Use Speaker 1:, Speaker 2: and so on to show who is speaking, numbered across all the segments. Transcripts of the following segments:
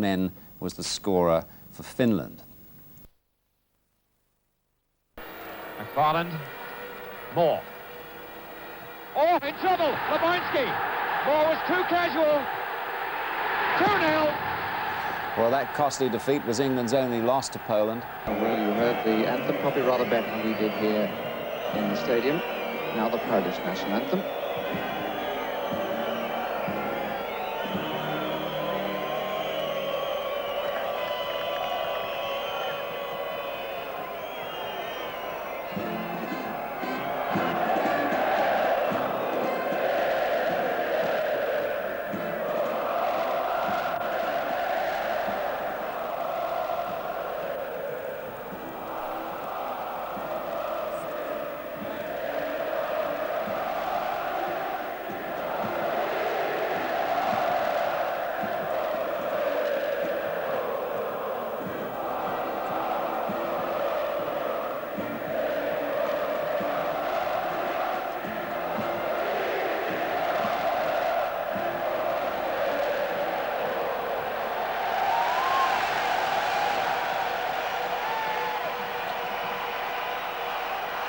Speaker 1: in was the scorer for Finland.
Speaker 2: McFarland, Moore. Oh, in trouble, Leboinski. Moore was too casual. 2-0.
Speaker 1: Well, that costly defeat was England's only loss to Poland.
Speaker 3: Well, you heard the anthem probably rather better than we did here in the stadium. Now the Polish national anthem.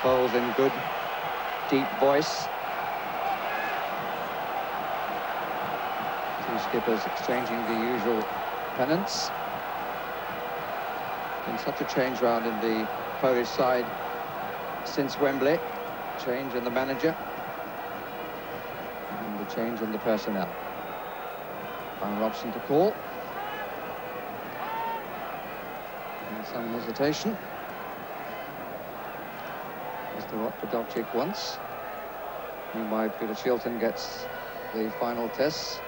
Speaker 3: Bowles in good, deep voice. Two skippers exchanging the usual pennants. Been such a change round in the Polish side since Wembley. Change in the manager and the change in the personnel. Brian Robson to call. And some hesitation as to what Podolczyk wants. Meanwhile, Peter Shilton gets the final tests.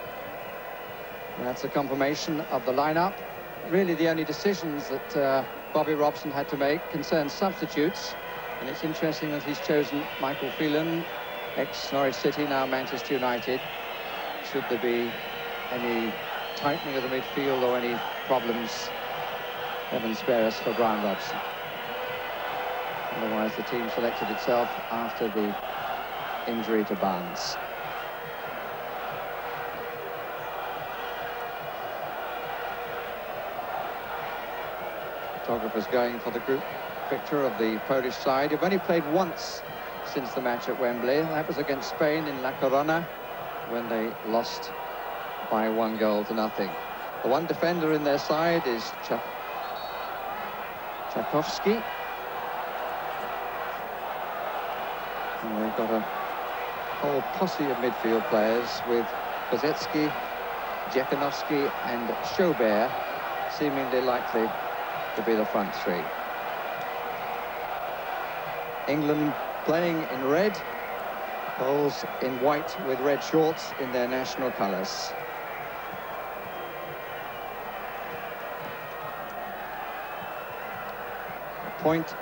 Speaker 3: And that's a confirmation of the lineup. Really, the only decisions that Bobby Robson had to make concern substitutes. And it's interesting that he's chosen Michael Phelan, ex-Norwich City, now Manchester United. Should there be any tightening of the midfield or any problems, heaven spare us for Brian Robson. Otherwise, the team selected itself after the injury to Barnes. Photographers going for the group picture of the Polish side, who've only played once since the match at Wembley. That was against Spain in La Corona, when they lost by 1-0. The one defender in their side is Tchaikovsky. And they've got a whole posse of midfield players with Kozetsky, Dziekanowski and Schaubert seemingly likely to be the front three. England playing in red, Poles in white with red shorts in their national colours. A point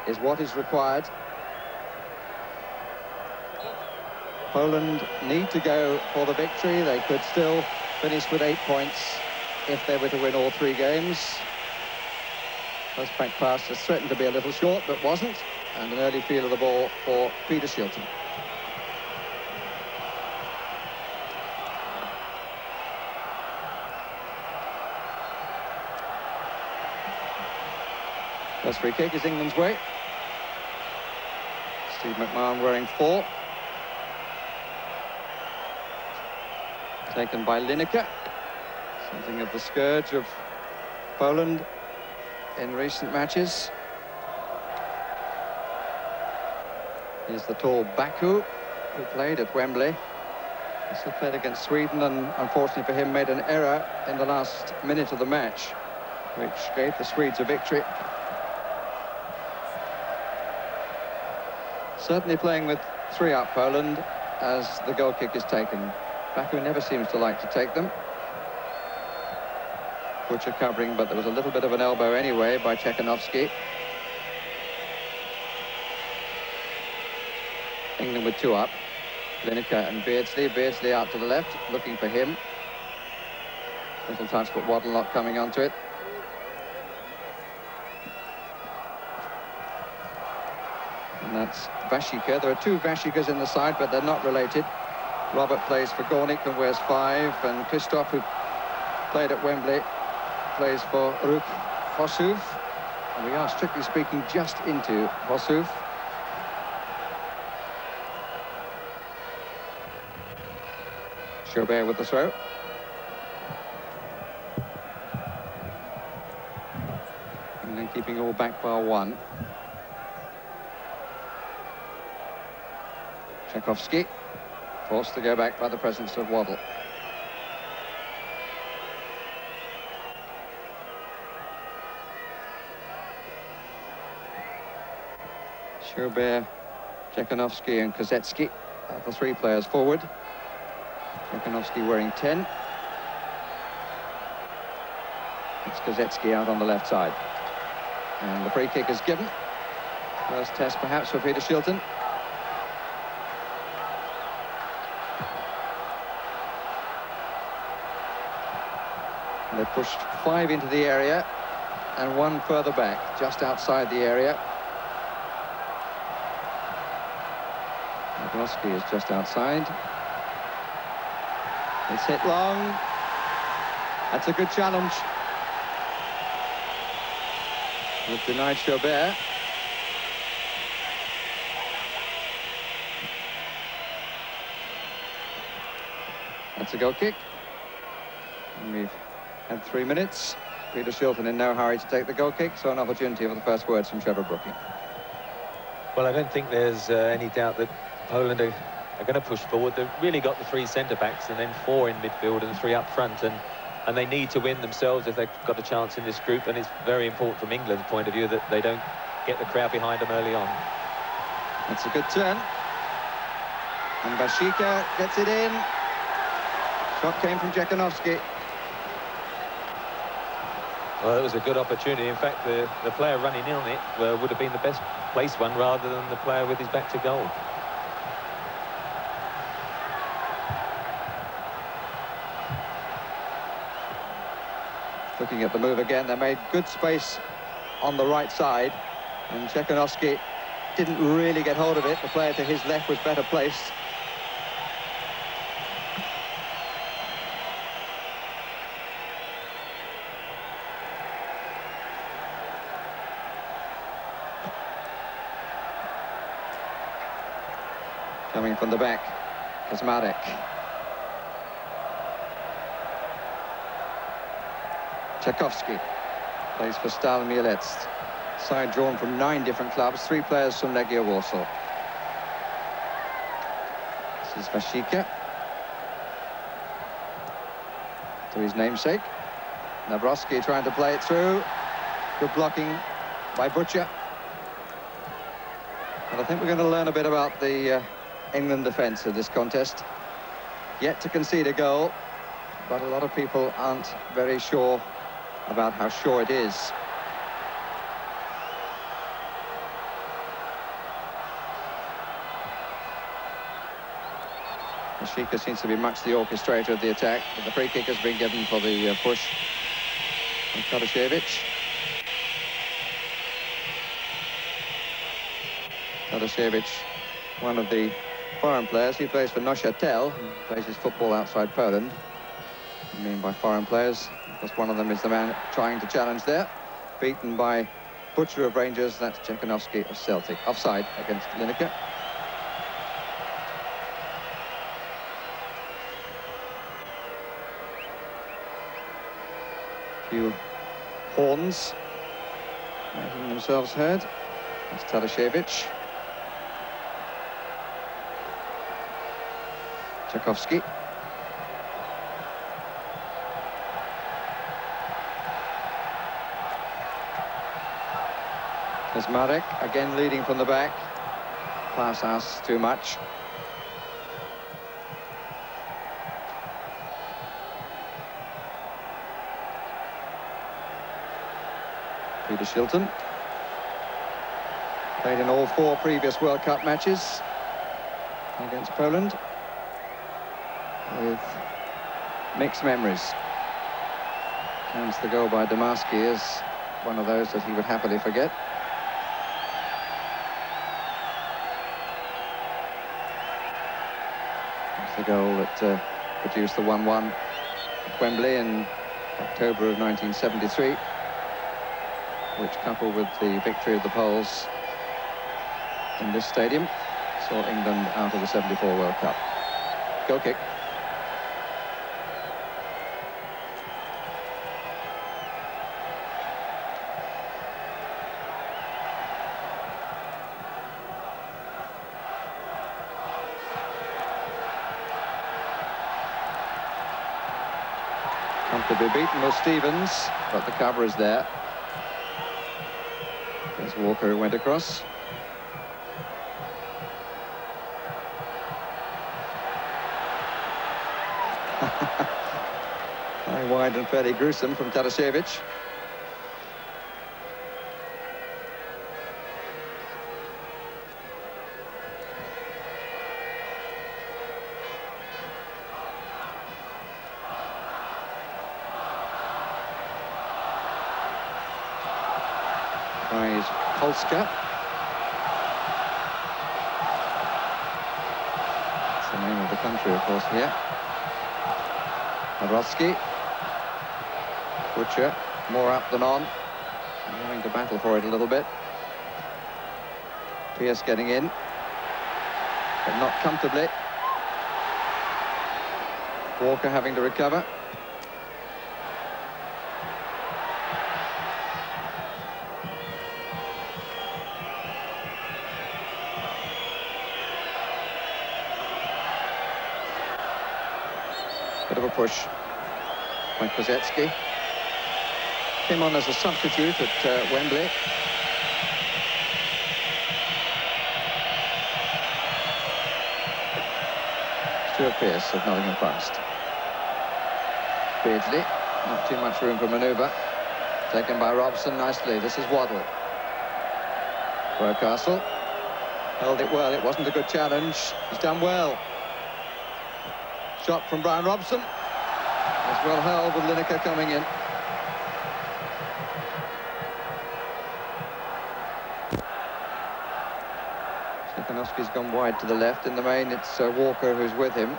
Speaker 3: is what is required. Poland need to go for the victory. They could still finish with 8 points if they were to win all 3 games. First back pass has threatened to be a little short, but wasn't. And an early feel of the ball for Peter Shilton. First free kick is England's way. Steve McMahon wearing 4. Taken by Lineker. Something of the scourge of Poland in recent matches. Here's the tall Baku, who played at Wembley. He played against Sweden and, unfortunately for him, made an error in the last minute of the match, which gave the Swedes a victory. Certainly playing with 3 up Poland as the goal kick is taken. Baku never seems to like to take them. Butcher covering, but there was a little bit of an elbow anyway by Dziekanowski. England with 2 up. Lineker and Beardsley. Beardsley out to the left, looking for him. Little touch, but Waddle not coming onto it. And that's Vashika. There are 2 Vashikas in the side, but they're not related. Robert plays for Gornik and wears 5, and Christoph, who played at Wembley, plays for Ruk Hossouf. And we are, strictly speaking, just into Hossouf. Chaubert with the throw. And then keeping all back bar one. Tchaikovsky forced to go back by the presence of Waddle. Chaubert, Tchaikovsky and Kozetsky are the three players forward. Tchaikovsky wearing 10. It's Kozetsky out on the left side. And the free kick is given. First test perhaps for Peter Shilton. They pushed 5 into the area and 1 further back, just outside the area. Nabrowski is just outside. It's hit long. That's a good challenge. It denied Chaubert. That's a goal kick. And we've had 3 minutes. Peter Shilton in no hurry to take the goal kick, so an opportunity for the first words from Trevor Brooking.
Speaker 4: Well, I don't think there's any doubt that Poland are going to push forward. They've really got the 3 centre-backs and then 4 in midfield and 3 up front, and they need to win themselves if they've got a chance in this group, and it's very important from England's point of view that they don't get the crowd behind them early on.
Speaker 3: That's a good turn. And Bashika gets it in. Shot came from Tchaikovsky.
Speaker 4: Well, it was a good opportunity. In fact, the player running in on it would have been the best placed one rather than the player with his back to goal.
Speaker 3: Looking at the move again, they made good space on the right side, and Tchaikovsky didn't really get hold of it. The player to his left was better placed. Coming from the back, Kazmarek. Tchaikovsky plays for Stal Mielec. Side drawn from 9 different clubs, 3 players from Legia Warsaw. This is Bashika. To his namesake. Nabrowski trying to play it through. Good blocking by Butcher. And I think we're going to learn a bit about the England defence of this contest. Yet to concede a goal, but a lot of people aren't very sure about how sure it is. Bashika seems to be much the orchestrator of the attack, but the free kick has been given for the push from Tadashevich. Tadashevich, one of the foreign players. He plays for Neuchâtel, plays his football outside Poland. I mean by foreign players, because one of them is the man trying to challenge there. Beaten by Butcher of Rangers, that's Tchaikovsky of Celtic. Offside against Lineker. Few horns making themselves heard. That's Tadashevich. Tchaikovsky. Kazmarek again leading from the back. Pass asks too much. Peter Shilton. Played in all 4 previous World Cup matches against Poland, with mixed memories. Counts the goal by Damaski as one of those that he would happily forget. It's the goal that produced the 1-1 at Wembley in October of 1973, which, coupled with the victory of the Poles in this stadium, saw England out of the 74 World Cup. Goal kick. Comfortably beaten was Stevens, but the cover is there. There's Walker who went across. Very wide and fairly gruesome from Tadashevich. Tries Polska. That's the name of the country, of course, here. Nawrocki. Butcher, more up than on. I'm having to battle for it a little bit. Pearce getting in, but not comfortably. Walker having to recover. Bit of a push by Kozetski. Came on as a substitute at Wembley. Stuart Pearce of Nottingham Forest. Beardsley, not too much room for manoeuvre. Taken by Robson nicely. This is Waddle. Castle held it well. It wasn't a good challenge. He's done well. Shot from Brian Robson. As well held with Lineker coming in. Tchaikovsky's gone wide to the left. In the main, it's Walker who's with him.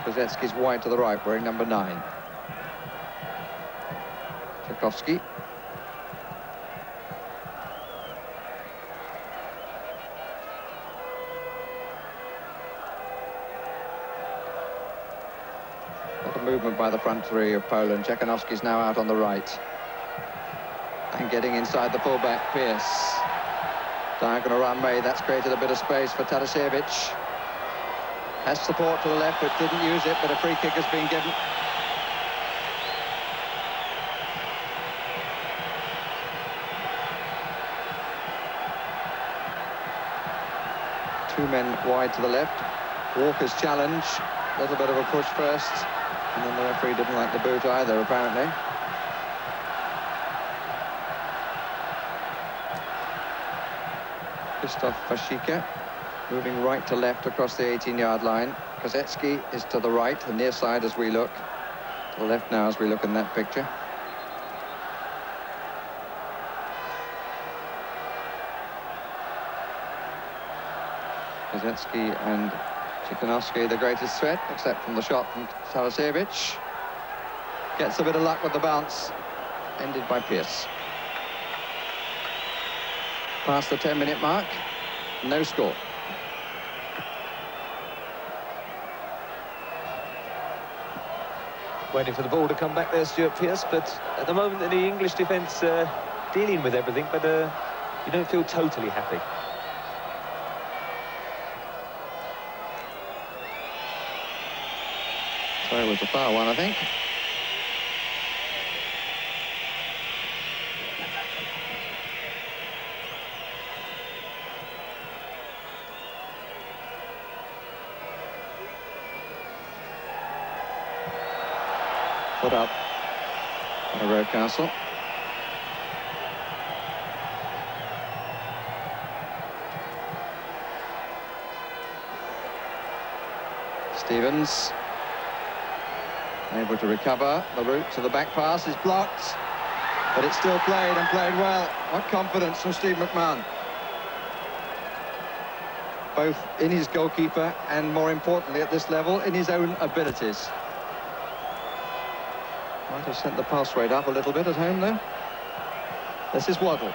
Speaker 3: Kozetski's wide to the right, wearing number 9. Tchaikovsky. Movement by the front three of Poland. Tchaikovsky's now out on the right. And getting inside the fullback, Pearce. Diagonal run made. That's created a bit of space for Tadashevich. Has support to the left, but didn't use it, but a free kick has been given. Two men wide to the left. Walker's challenge. A little bit of a push first. And then the referee didn't like the boot either, apparently. Krzysztof Fashika moving right to left across the 18-yard line. Kozetski is to the right, the near side as we look. To the left now as we look in that picture. Kozetski and Tchaikovsky the greatest threat, except from the shot from Tadashevich. Gets a bit of luck with the bounce, ended by Pearce. Past the 10-minute mark, no score.
Speaker 4: Waiting for the ball to come back there, Stuart Pearce, but at the moment the English defence dealing with everything, but you don't feel totally happy.
Speaker 3: So it was a foul one, I think. Put up by Castle. Stevens able to recover. The route to the back pass is blocked, but it's still played and played well. What confidence from Steve McMahon, both in his goalkeeper and, more importantly at this level, in his own abilities. Might have sent the pulse rate up a little bit at home, though. This is Waddle.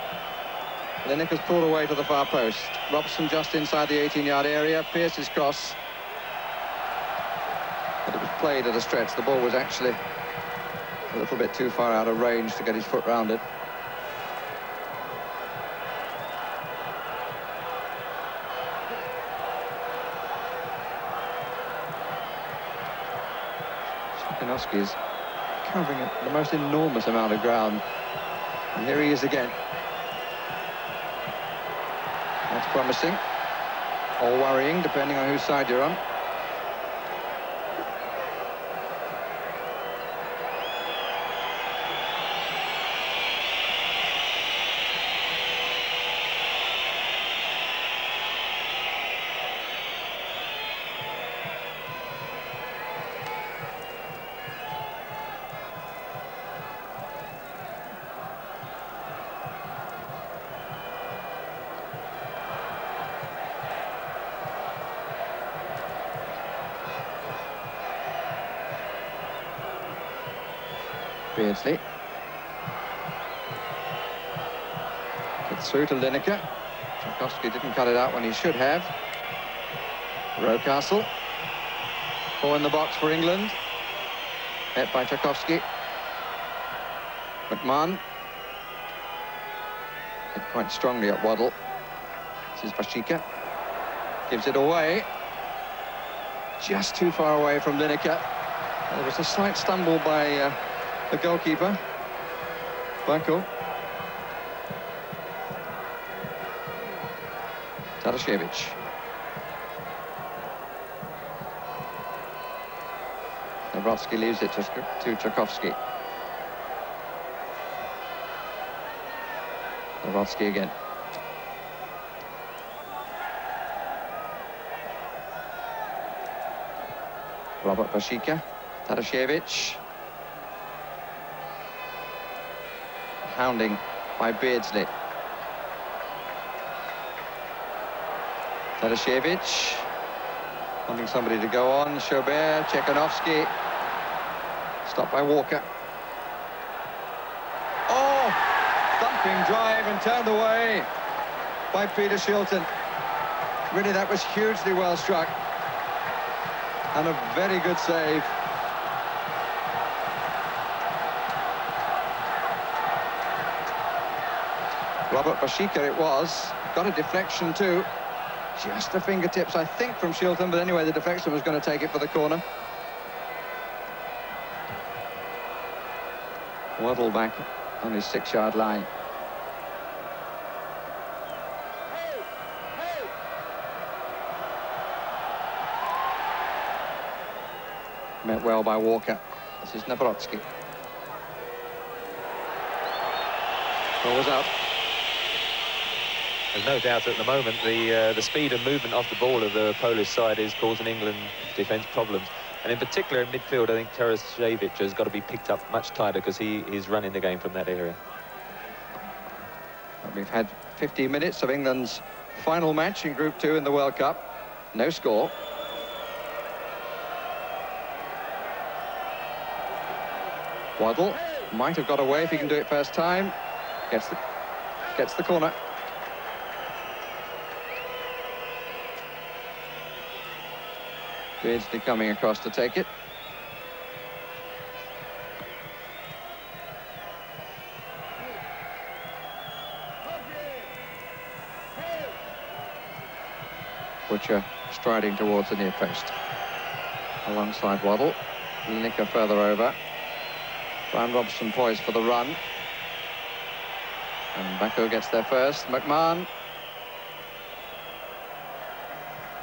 Speaker 3: Lineker's pulled away to the far post. Robson just inside the 18-yard area. Pearce's cross. But it was played at a stretch. The ball was actually a little bit too far out of range to get his foot round it. Shakinowski's covering the most enormous amount of ground. And here he is again. That's promising. Or worrying, depending on whose side you're on. Beardsley. Gets through to Lineker. Tchaikovsky didn't cut it out when he should have. Rocastle. 4 in the box for England. Hit by Tchaikovsky. McMahon. Hit quite strongly at Waddle. This is Bashika. Gives it away. Just too far away from Lineker. There was a slight stumble by the goalkeeper, Bako. Tadashevich. Nawrotsky leaves it to Tchaikovsky. Nawrotsky again. Robert Bashika. Tadashevich. Hounding by Beardsley. Tadashevich wanting somebody to go on. Chaubert, Chekanovsky. Stopped by Walker. Oh! Thumping drive and turned away by Peter Shilton. Really, that was hugely well struck. And a very good save. Robert Bashika it was. Got a deflection too. Just the fingertips, I think, from Shilton, but anyway, the deflection was going to take it for the corner. Waddle back on his 6-yard line. Met well by Walker. This is Nawrotsky. Ball was out.
Speaker 4: There's no doubt at the moment the speed and movement off the ball of the Polish side is causing England defence problems. And in particular in midfield, I think Tadashevich has got to be picked up much tighter because he is running the game from that area.
Speaker 3: We've had 15 minutes of England's final match in Group 2 in the World Cup. No score. Waddle might have got away if he can do it first time. Gets the corner. Beardsley coming across to take it. Butcher striding towards the near post. Alongside Waddle. Lineker further over. Brian Robson poised for the run. And Bako gets there first. McMahon.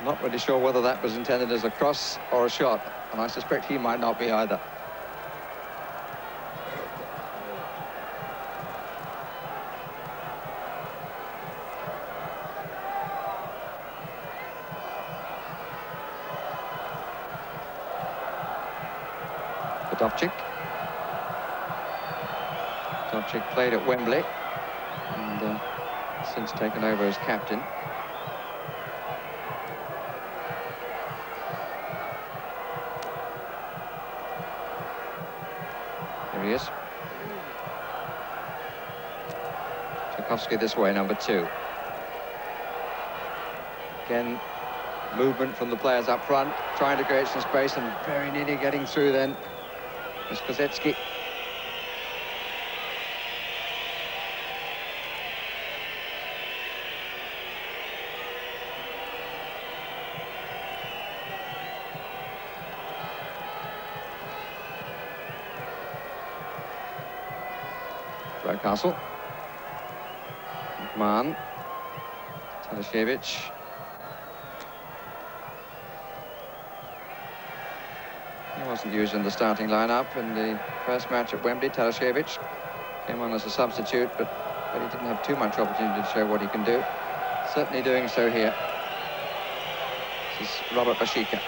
Speaker 3: Not really sure whether that was intended as a cross or a shot, and I suspect he might not be either. Dovchik. Dovchik played at Wembley and since taken over as captain. Here he is. Tchaikovsky this way, number 2. Again, movement from the players up front, trying to create some space and very nearly getting through then. It's Kozetsky. Rocastle. McMahon. Teleshevich. He wasn't used in the starting lineup in the first match at Wembley. Teleshevich came on as a substitute, but he didn't have too much opportunity to show what he can do. Certainly doing so here. This is Robert Bashika.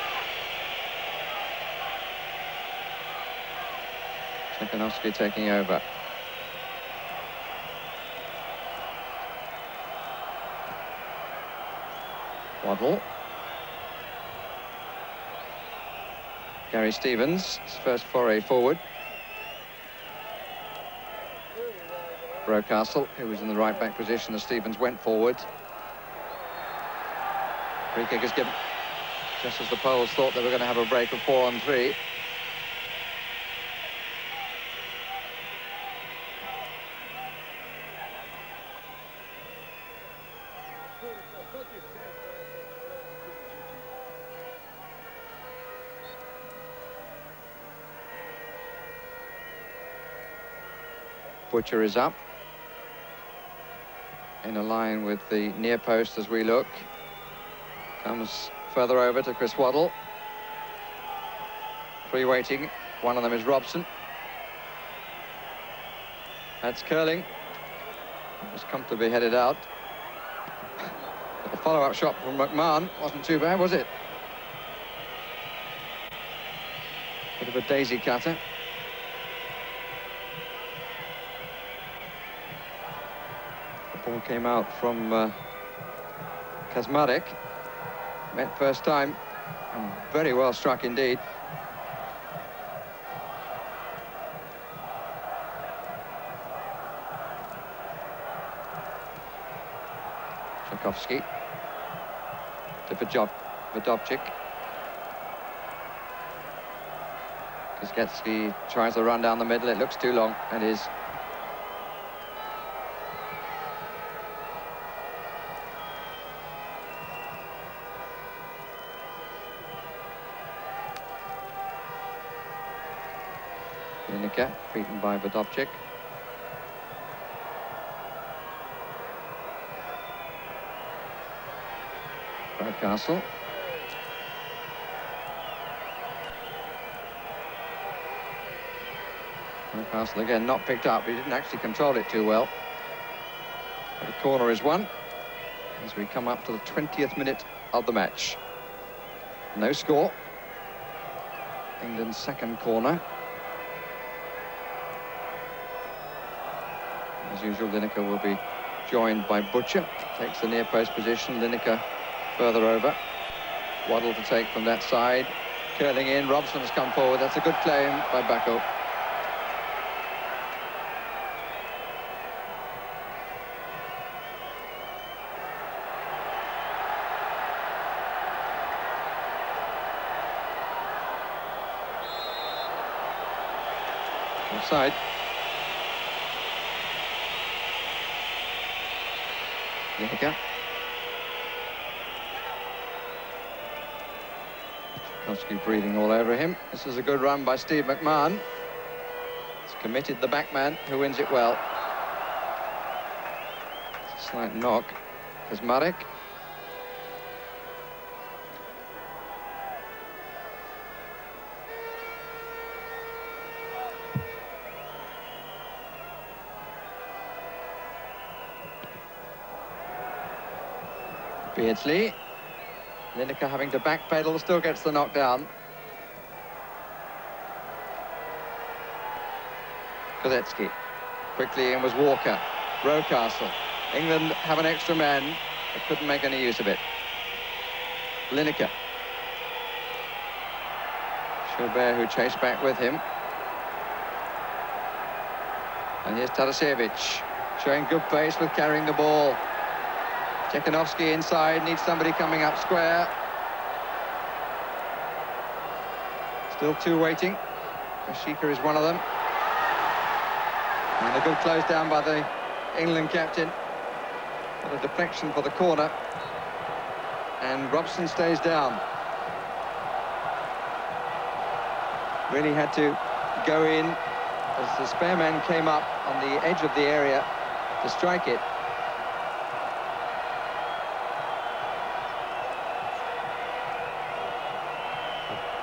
Speaker 3: Tchaikovsky taking over. Waddle. Gary Stevens, his first foray forward. Rocastle, who was in the right back position as Stevens went forward. Free kick is given just as the Poles thought they were going to have a break of 4-on-3. Butcher is up in a line with the near post as we look. Comes further over to Chris Waddle. 3 waiting. One of them is Robson. That's curling. It was comfortably headed out. But the follow-up shot from McMahon wasn't too bad, was it? Bit of a daisy cutter. Ball came out from Kazmarek. Met first time, and very well struck indeed. Tchaikovsky to Vodopchik. Kozetsky tries to run down the middle. It looks too long. It is. Lineker, beaten by Vodopchik. Rocastle. Rocastle again not picked up. He didn't actually control it too well. But a corner is won as we come up to the 20th minute of the match. No score. England's second corner. As usual, Lineker will be joined by Butcher. Takes the near post position. Lineker further over. Waddle to take from that side. Curling in. Robson has come forward. That's a good claim by Bacco. Offside. Lineker. Tchaikovsky breathing all over him. This is a good run by Steve McMahon. He's committed the backman, who wins it well. Slight knock. Kazmarek. Beardsley. Lineker having to backpedal, still gets the knockdown. Kozetsky. Quickly in was Walker. Rocastle. England have an extra man, but couldn't make any use of it. Lineker. Chaubert, who chased back with him. And here's Tarasiewicz, showing good pace with carrying the ball. Tchekanovsky inside, needs somebody coming up square. Still two waiting. Pashika is one of them. And a good close down by the England captain. But a deflection for the corner. And Robson stays down. Really had to go in as the spare man came up on the edge of the area to strike it.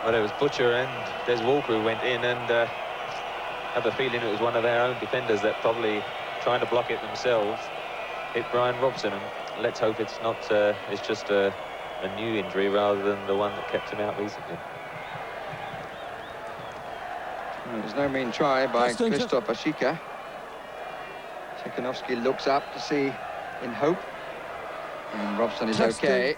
Speaker 4: Well, it was Butcher and Des Walker who went in, and I have a feeling it was one of their own defenders that probably trying to block it themselves hit Brian Robson, and let's hope it's not it's just a new injury rather than the one that kept him out recently.
Speaker 3: Well, there's no mean try by Krzysztof Pashika. Tchekanovsky looks up to see in hope, and Robson is okay.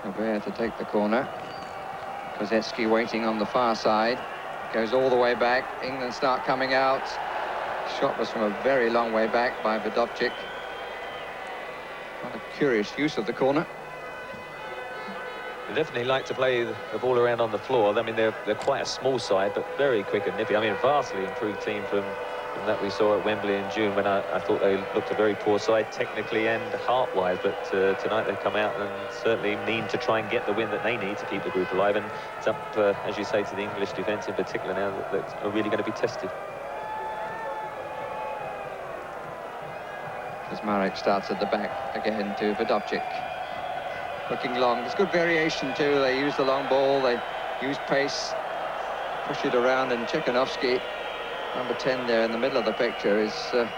Speaker 3: Chaubert to take the corner. Kozetsky waiting on the far side. Goes all the way back. England start coming out. Shot was from a very long way back by Buildup. What a curious use of the corner.
Speaker 4: They definitely like to play the ball around on the floor. I mean, they're quite a small side, but very quick and nippy. I mean, a vastly improved team from that we saw at Wembley in June, when I thought they looked a very poor side technically and heart-wise. But tonight they've come out and certainly mean to try and get the win that they need to keep the group alive. And it's up, as you say, to the English defence in particular now that are really going to be tested.
Speaker 3: Kazmarek starts at the back again to Buildup. Looking long. There's good variation too. They use the long ball. They use pace, push it around, and Tchekanovsky, number 10 there in the middle of the picture, is when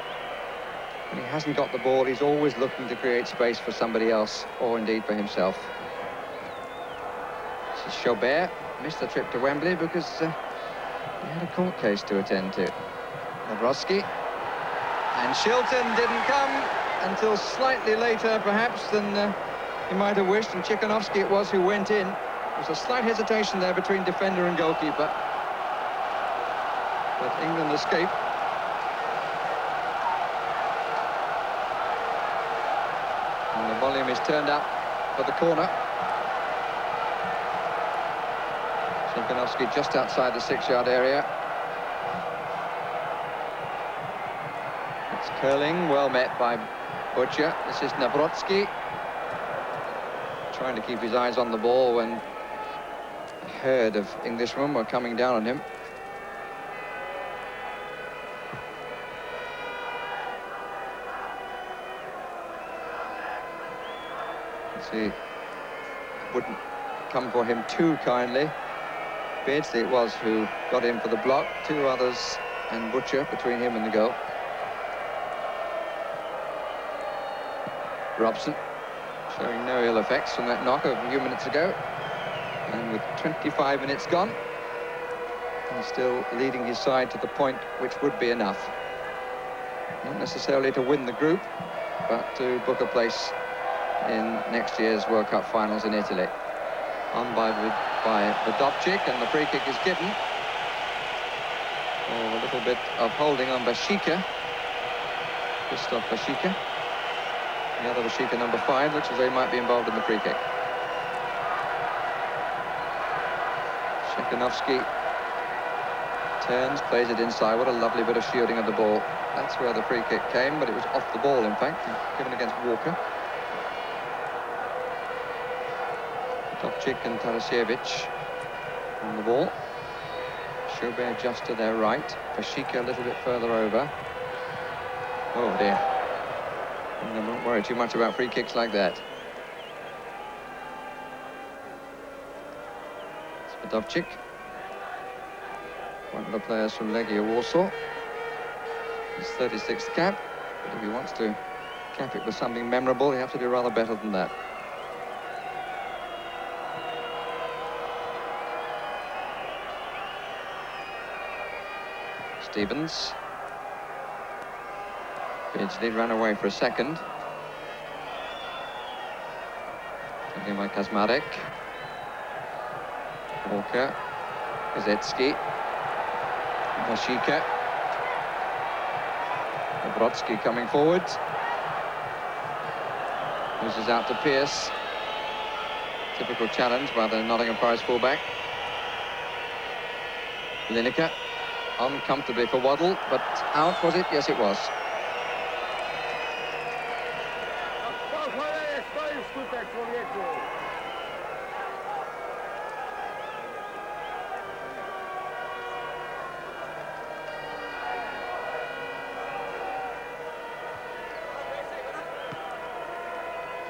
Speaker 3: he hasn't got the ball, he's always looking to create space for somebody else, or indeed for himself. This is Chaubert. Missed the trip to Wembley because he had a court case to attend to. Nawrocki. And Shilton didn't come until slightly later, perhaps, than he might have wished, and Tchekanovsky it was who went in. There was a slight hesitation there between defender and goalkeeper. But England escape. And the volume is turned up for the corner. Tchekanovsky just outside the 6-yard area. It's curling, well met by Butcher. This is Nawrocki, trying to keep his eyes on the ball when a herd of Englishmen were coming down on him. See, wouldn't come for him too kindly. Beardsley it was who got in for the block. Two others and Butcher between him and the goal. Robson showing no ill effects from that knock a few minutes ago. And with 25 minutes gone, he's still leading his side to the point which would be enough. Not necessarily to win the group, but to book a place in next year's World Cup finals in Italy. On by Buildup, and the free kick is given. Oh, a little bit of holding on Pashika. Krzysztof Pashika. The other Pashika, number 5, looks as though he might be involved in the free kick. Tchekanovsky turns, plays it inside. What a lovely bit of shielding of the ball. That's where the free kick came, but it was off the ball, in fact, given against Walker. Buildup and Tarasiewicz on the ball. Chaubert just to their right. Pashika a little bit further over. Oh dear. I don't worry too much about free kicks like that. It's Buildup, one of the players from Legia Warsaw. His 36th cap, but if he wants to cap it with something memorable, he has to do rather better than that. Stevens. Beardsley ran away for a second. Taken by Kazmarek. Walker, Gazetsky, Washika, Brodsky coming forward. Loses out to Pearce. Typical challenge by the Nottingham Forest fullback. Lineker, uncomfortably for Waddle, but out, was it? Yes, it was.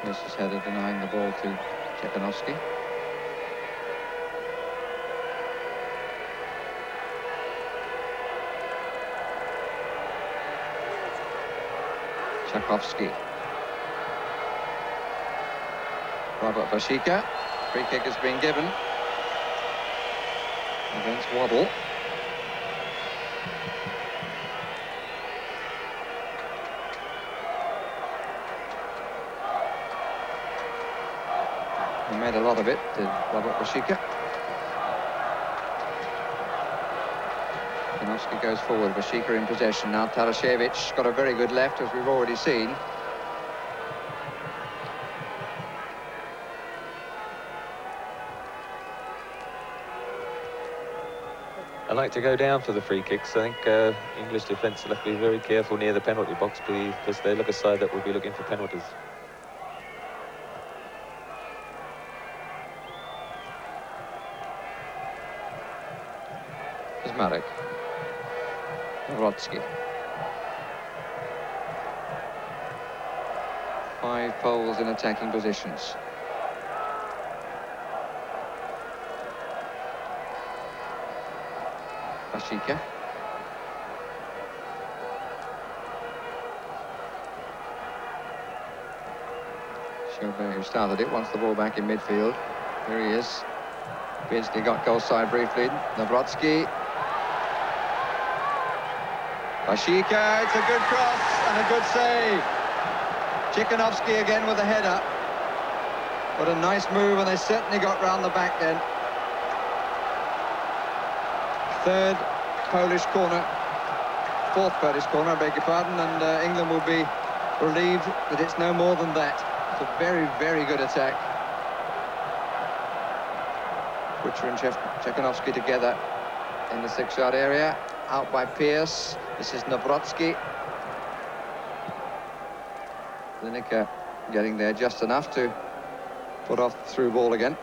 Speaker 3: This is header denying the ball to Chekanovsky. Tchaikovsky. Robert Washika. Free kick has been given against Waddle. He made a lot of it, did Robert Washika. Chekanovsky goes forward, Washika in possession. Now Tarashevich got a very good left, as we've already seen.
Speaker 4: I like to go down for the free kicks. I think English defence will have to be very careful near the penalty box, because they look a side that will be looking for penalties.
Speaker 3: Marek. Brodsky. 5 Poles in attacking positions. Washika. Chauvin, who started it, wants the ball back in midfield. Here he is. Binsky got goal side briefly. Nawrotsky. Washika, it's a good cross and a good save. Chekanovsky again with a header. What a nice move, and they certainly got round the back then. Third Polish corner, fourth Polish corner, I beg your pardon, and England will be relieved that it's no more than that. It's a very, very good attack. Butcher and Chekanovsky together in the 6-yard area. Out by Pearce. This is Nawrotsky. Lineker getting there just enough to put off the through ball again.